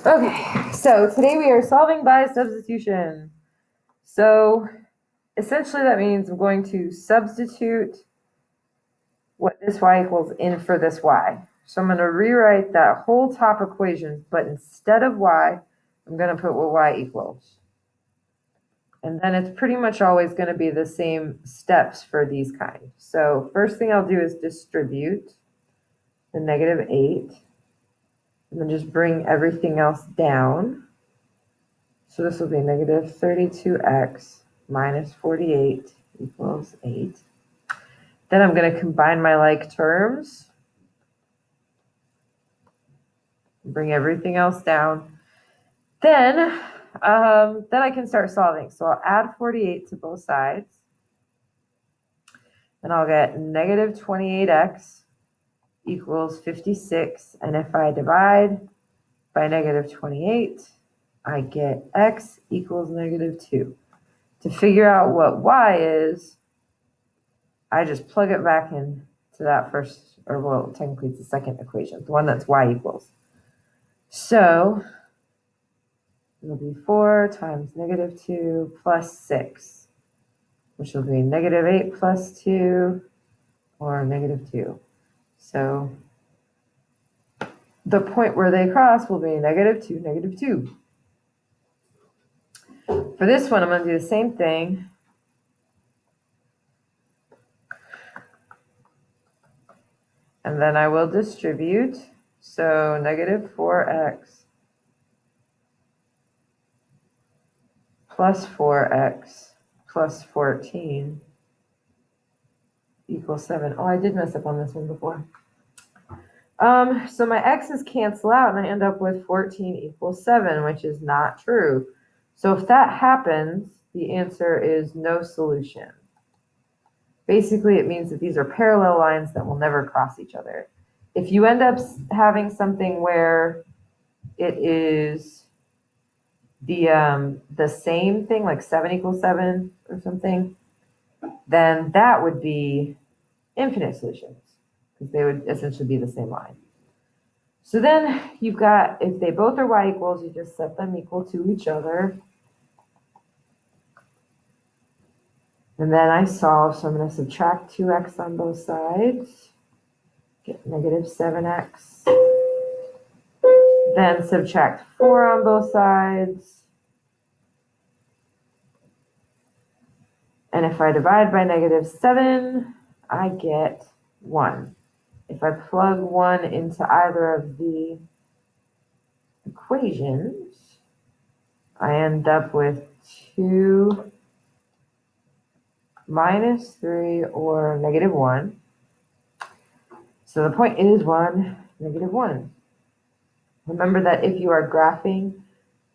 Okay, so today we are solving by substitution. So essentially that means I'm going to substitute what this y equals in for this y. So I'm going to rewrite that whole top equation, but instead of y, I'm going to put what y equals. And then it's pretty much always going to be the same steps for these kinds. So first thing I'll do is distribute the -8, and then just bring everything else down. So this will be -32x minus 48 equals 8. Then I'm going to combine my like terms. Bring everything else down. Then I can start solving. So I'll add 48 to both sides. And I'll get -28x equals 56. And if I divide by -28, I get x equals -2. To figure out what y is, I just plug it back in to that first, or well, technically it's the second equation, the one that's y equals. So it'll be 4 times -2 plus 6, which will be -8 plus 2, or -2. So the point where they cross will be -2, -2. For this one, I'm going to do the same thing. And then I will distribute. So -4x plus 4x plus 14 equals 7. Oh, I did mess up on this one before. So my x's cancel out and I end up with 14 equals 7, which is not true. So if that happens, the answer is no solution. Basically, it means that these are parallel lines that will never cross each other. If you end up having something where it is the same thing, like 7 equals 7 or something, then that would be infinite solutions, because they would essentially be the same line. So then you've got, if they both are y equals, you just set them equal to each other. And then I solve, so I'm going to subtract 2x on both sides, get -7x. Then subtract 4 on both sides. And if I divide by -7, I get 1. If I plug 1 into either of the equations, I end up with 2 minus 3 or -1. So the point is 1, -1. Remember that if you are graphing,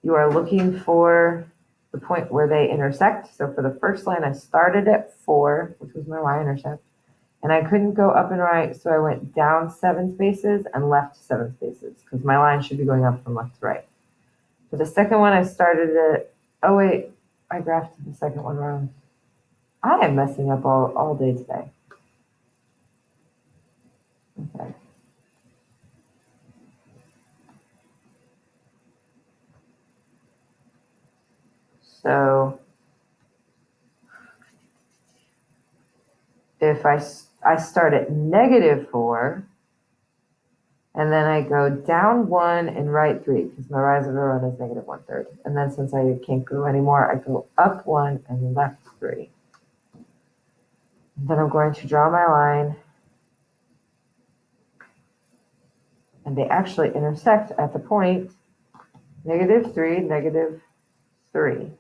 you are looking for the point where they intersect. So for the first line, I started at 4, which was my y-intercept, and I couldn't go up and right, so I went down 7 spaces and left 7 spaces, because my line should be going up from left to right. For the second one, I started at, oh wait, I graphed the second one wrong. I am messing up all day today. Okay. So if I start at -4, and then I go down 1 and right 3, because my rise of the run is -1/3. And then since I can't go anymore, I go up 1 and left 3. And then I'm going to draw my line. And they actually intersect at the point -3, -3.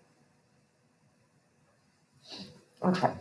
Okay.